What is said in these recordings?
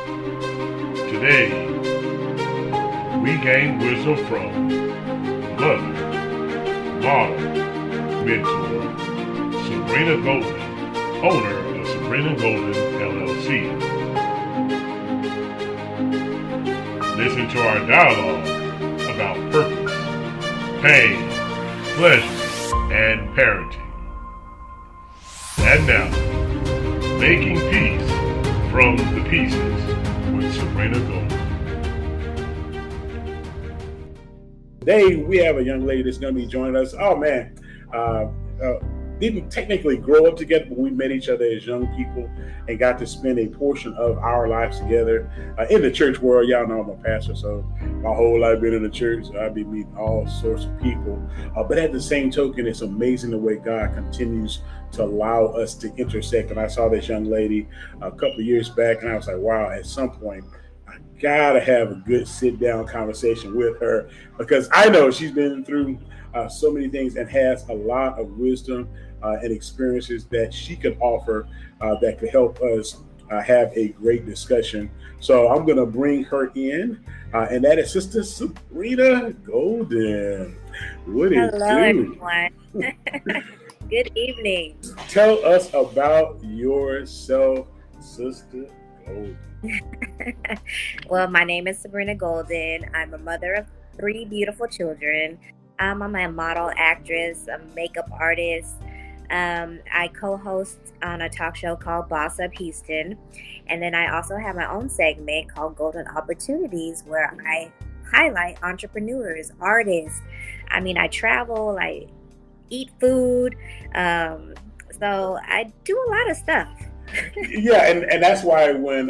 Today, we gain wisdom from mother, model, mentor, Sabrina Golden, owner of Sabrina Golden LLC. Listen to our dialogue about purpose, pain, pleasure, and parenting. And now, making peace from the pieces with Sabrina Golden. Today we have a young lady that's going to be joining us. Oh man, didn't technically grow up together, but we met each other as young people and got to spend a portion of our lives together in the church world. Y'all know I'm a pastor, so my whole life been in the church. So I be meeting all sorts of people. But at the same token, it's amazing the way God continues to allow us to intersect. And I saw this young lady a couple of years back, and I was like, wow, at some point, I gotta have a good sit down conversation with her because I know she's been through so many things and has a lot of wisdom and experiences that she could offer that could help us have a great discussion. So I'm going to bring her in, and that is Sister Sabrina Golden. What is Hello, everyone. Good evening. Tell us about yourself, Sister Golden. Well, my name is Sabrina Golden. I'm a mother of 3 beautiful children. I'm a model, actress, a makeup artist. I co-host on a talk show called Boss Up Houston. And then I also have my own segment called Golden Opportunities where I highlight entrepreneurs, artists. I mean, I travel, I eat food. So I do a lot of stuff. Yeah, and that's why when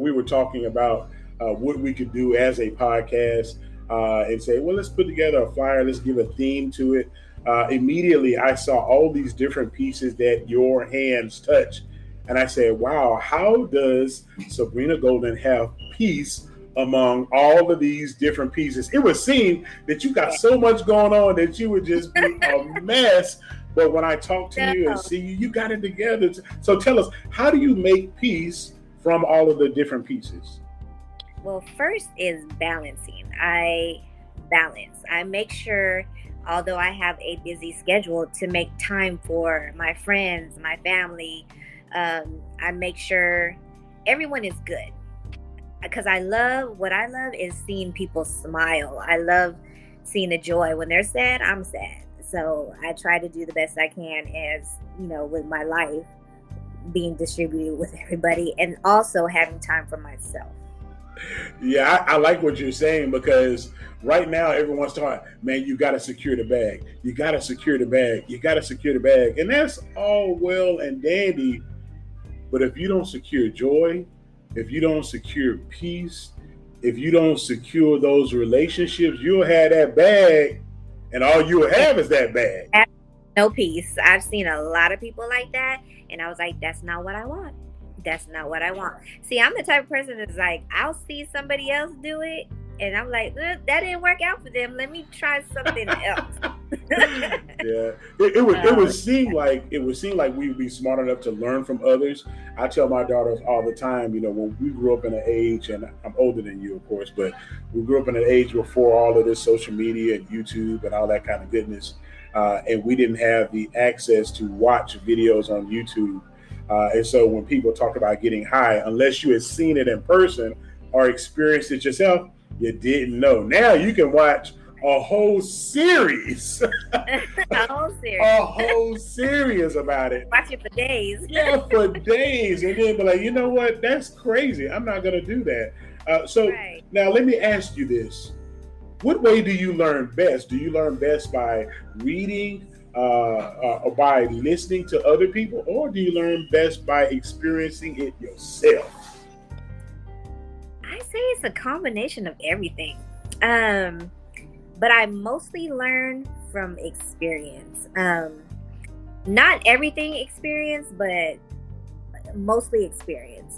we were talking about what we could do as a podcast and say, well, let's put together a flyer, let's give a theme to it. Immediately, I saw all these different pieces that your hands touch, and I said, wow, how does Sabrina Golden have peace among all of these different pieces? It would seem that you got so much going on that you would just be a mess. But when I talk to you and see you, you got it together. So tell us, how do you make peace from all of the different pieces? Well, first is balancing. I balance. I make sure, although I have a busy schedule, to make time for my friends, my family. I make sure everyone is good. Because what I love is seeing people smile. I love seeing the joy. When they're sad, I'm sad. So I try to do the best I can as, with my life being distributed with everybody and also having time for myself. Yeah, I like what you're saying because right now everyone's talking, man, you got to secure the bag. You got to secure the bag. You got to secure the bag. And that's all well and dandy. But if you don't secure joy, if you don't secure peace, if you don't secure those relationships, you'll have that bag and all you'll have is that bag. No peace. I've seen a lot of people like that. And I was like, that's not what I want. That's not what I want. See, I'm the type of person that's like, I'll see somebody else do it. And I'm like, that didn't work out for them. Let me try something else. Yeah, it would seem like we'd be smart enough to learn from others. I tell my daughters all the time, when we grew up in an age, and I'm older than you, of course, but we grew up in an age before all of this social media and YouTube and all that kind of goodness, and we didn't have the access to watch videos on YouTube. And so when people talk about getting high, unless you had seen it in person or experienced it yourself, you didn't know. Now you can watch a whole series. A whole series about it. Watch it for days. Yeah, for days. And then be like, you know what? That's crazy. I'm not going to do that. Right. Now let me ask you this. What way do you learn best? Do you learn best by reading or by listening to other people? Or do you learn best by experiencing it yourself? I say it's a combination of everything. But I mostly learn from experience. Not everything experience, but mostly experience.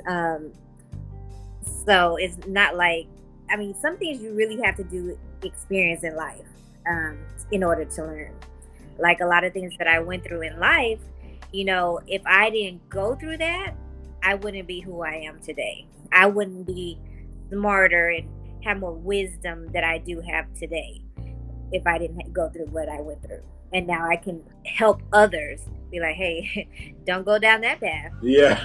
So it's not like, some things you really have to do experience in life in order to learn. Like a lot of things that I went through in life, if I didn't go through that, I wouldn't be who I am today. I wouldn't be smarter and have more wisdom that I do have today if I didn't go through what I went through. And now I can help others be like, hey, don't go down that path. Yeah.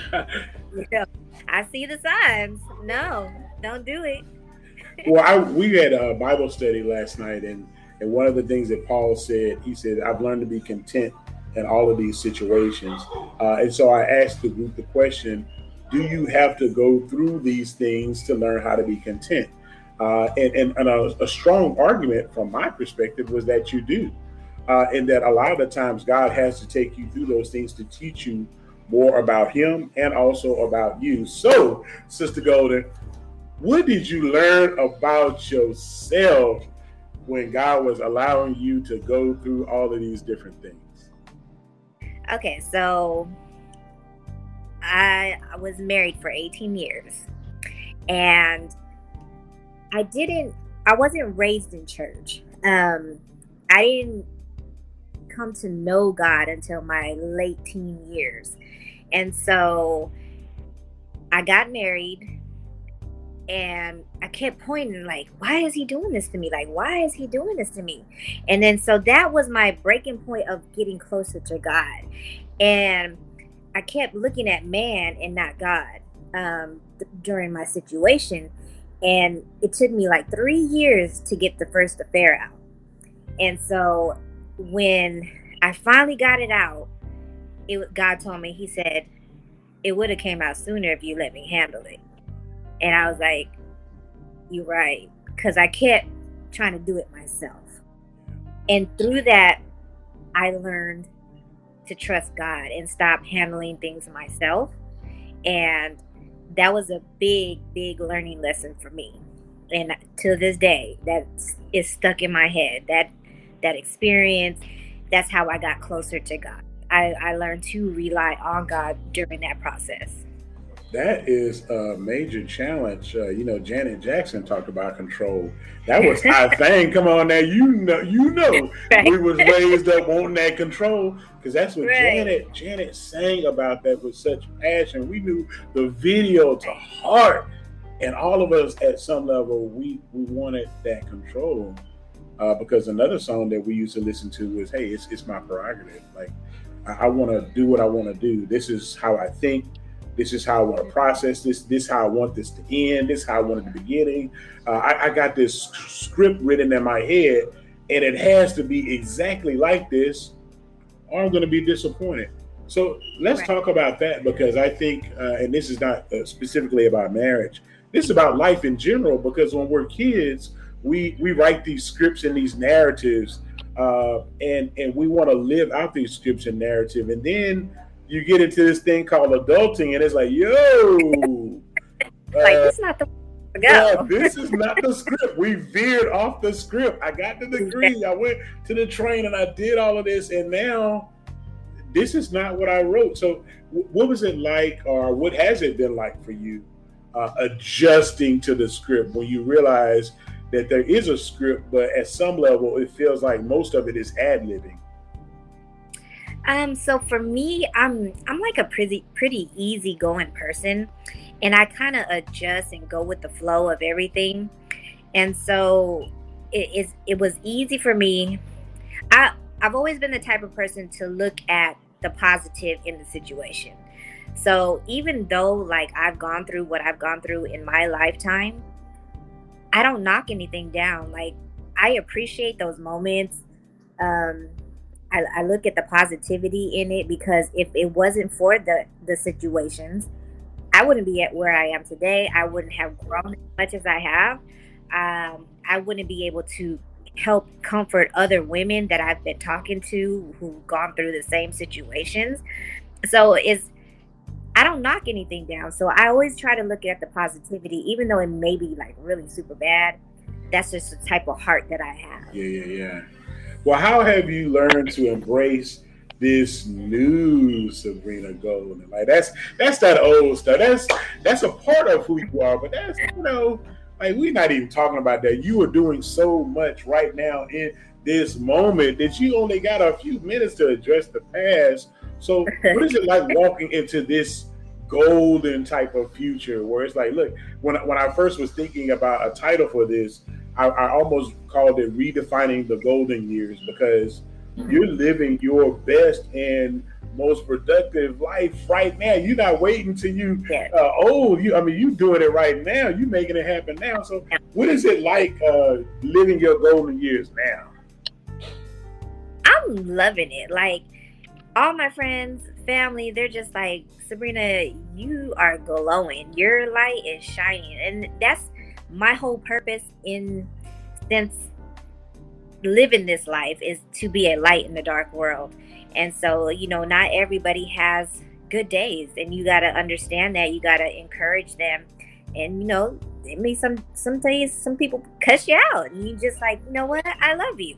You know, I see the signs. No, don't do it. Well, we had a Bible study last night, and one of the things that Paul said, he said, I've learned to be content in all of these situations. And so I asked the group the question, do you have to go through these things to learn how to be content? And a strong argument from my perspective was that you do. And that a lot of the times God has to take you through those things to teach you more about him and also about you. So, Sister Golden, what did you learn about yourself when God was allowing you to go through all of these different things? Okay, so I was married for 18 years, and I wasn't raised in church. I didn't come to know God until my late teen years. And so I got married, and I kept pointing like, why is he doing this to me? Like, why is he doing this to me? And then so that was my breaking point of getting closer to God. And I kept looking at man and not God during my situation. And it took me like 3 years to get the first affair out. And so when I finally got it out, God told me, he said, it would have came out sooner if you let me handle it. And I was like, you're right. Because I kept trying to do it myself. And through that, I learned to trust God and stop handling things myself. And that was a big, big learning lesson for me. And to this day, that is stuck in my head. That experience, that's how I got closer to God. I learned to rely on God during that process. That is a major challenge. Janet Jackson talked about control. That was our thing. Come on now, you know, right. We was raised up wanting that control, because that's what right. Janet sang about that with such passion. We knew the video to heart, and all of us at some level we wanted that control. Because another song that we used to listen to was, "Hey, it's my prerogative. Like I want to do what I want to do. This is how I think. This is how I want to process this. This is how I want this to end. This is how I want it to beginning. I got this script written in my head, and it has to be exactly like this, or I'm going to be disappointed." So let's talk about that, because I think, and this is not specifically about marriage, this is about life in general, because when we're kids, we write these scripts and these narratives, and we want to live out these scripts and narrative. And then you get into this thing called adulting, and it's like, this is not the go. This is not the script. We veered off the script. I got the degree. I went to the train and I did all of this, and now this is not what I wrote. So what was it like, or what has it been like for you adjusting to the script when you realize that there is a script, but at some level it feels like most of it is ad-libbing? So for me, I'm like a pretty easygoing person, and I kind of adjust and go with the flow of everything. And so it was easy for me. I've always been the type of person to look at the positive in the situation. So even though like I've gone through what I've gone through in my lifetime, I don't knock anything down. Like, I appreciate those moments. I look at the positivity in it, because if it wasn't for the situations, I wouldn't be at where I am today. I wouldn't have grown as much as I have. I wouldn't be able to help comfort other women that I've been talking to who've gone through the same situations. So I don't knock anything down. So I always try to look at the positivity, even though it may be like really super bad. That's just the type of heart that I have. Yeah. Well, how have you learned to embrace this new Sabrina Golden? Like that's that old stuff. That's a part of who you are, but that's, like we're not even talking about that. You are doing so much right now in this moment that you only got a few minutes to address the past. So what is it like walking into this golden type of future where it's like, look, when I first was thinking about a title for this, I almost called it redefining the golden years, because you're living your best and most productive life right now. You're not waiting till you old. You doing it right now. You making it happen now. So what is it like living your golden years now? I'm loving it. Like, all my friends, family, they're just like, Sabrina, you are glowing. Your light is shining. And that's my whole purpose since living this life, is to be a light in the dark world. And so, not everybody has good days, and you got to understand that. You got to encourage them. And, it may some days, some people cuss you out, and you just like, you know what? I love you,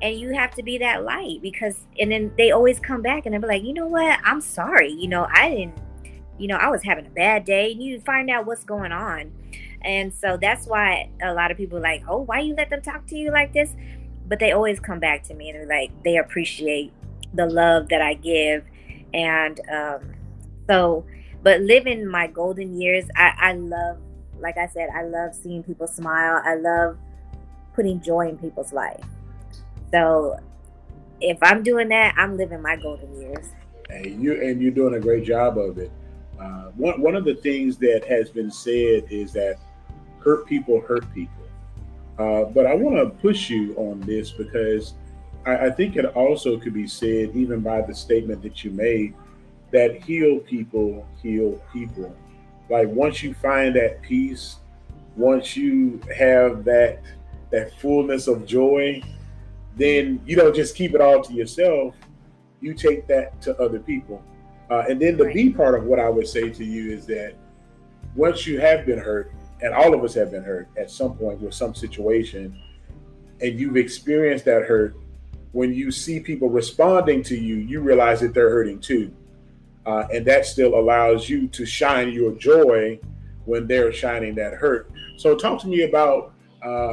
and you have to be that light, and then they always come back and they'll be like, you know what? I'm sorry. I didn't, I was having a bad day, and you find out what's going on. And so that's why a lot of people are like, oh, why you let them talk to you like this? But they always come back to me, and they're like, they appreciate the love that I give. And but living my golden years, I love, like I said, I love seeing people smile. I love putting joy in people's life. So if I'm doing that, I'm living my golden years. And you're doing a great job of it. One of the things that has been said is that hurt people hurt people. But I want to push you on this, because I think it also could be said, even by the statement that you made, that heal people heal people. Like, once you find that peace, once you have that fullness of joy, then you don't just keep it all to yourself. You take that to other people. And then the B part of what I would say to you is that once you have been hurt, and all of us have been hurt at some point with some situation, and you've experienced that hurt, when you see people responding to you, you realize that they're hurting too. And that still allows you to shine your joy when they're shining that hurt. So talk to me about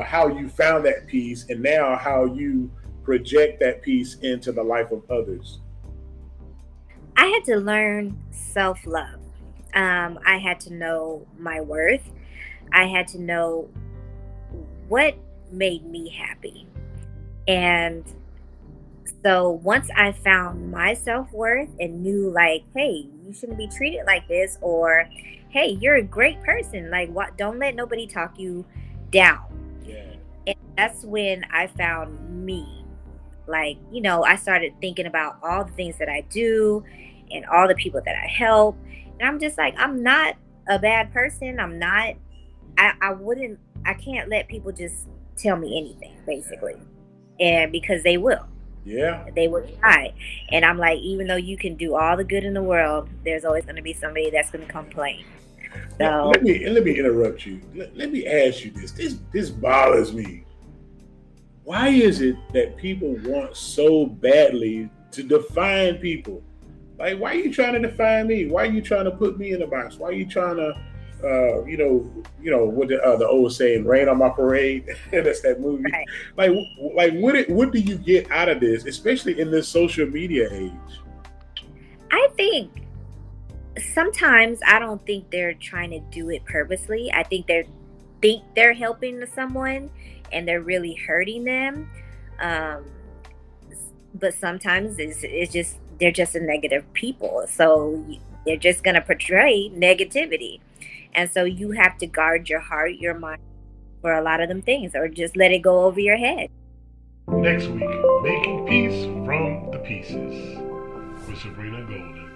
how you found that peace, and now how you project that peace into the life of others. I had to learn self-love. I had to know my worth. I had to know what made me happy. And so once I found my self-worth and knew, like, hey, you shouldn't be treated like this, or hey, you're a great person, like, what, don't let nobody talk you down. Yeah. And that's when I found me. Like, I started thinking about all the things that I do and all the people that I help. And I'm just like, I'm not a bad person. I can't let people just tell me anything, basically. And because they will. Yeah. They will try. And I'm like, even though you can do all the good in the world, there's always going to be somebody that's going to complain. So let me interrupt you. Let me ask you this. This bothers me. Why is it that people want so badly to define people? Like, why are you trying to define me? Why are you trying to put me in a box? Why are you trying to, what the old saying, rain on my parade? That's that movie. Right. Like, what do you get out of this, especially in this social media age? I think sometimes I don't think they're trying to do it purposely. I think they're helping someone, and they're really hurting them. But sometimes it's just, they're just a negative people. So they're just going to portray negativity. And so you have to guard your heart, your mind for a lot of them things, or just let it go over your head. Next week, making peace from the pieces with Sabrina Golden.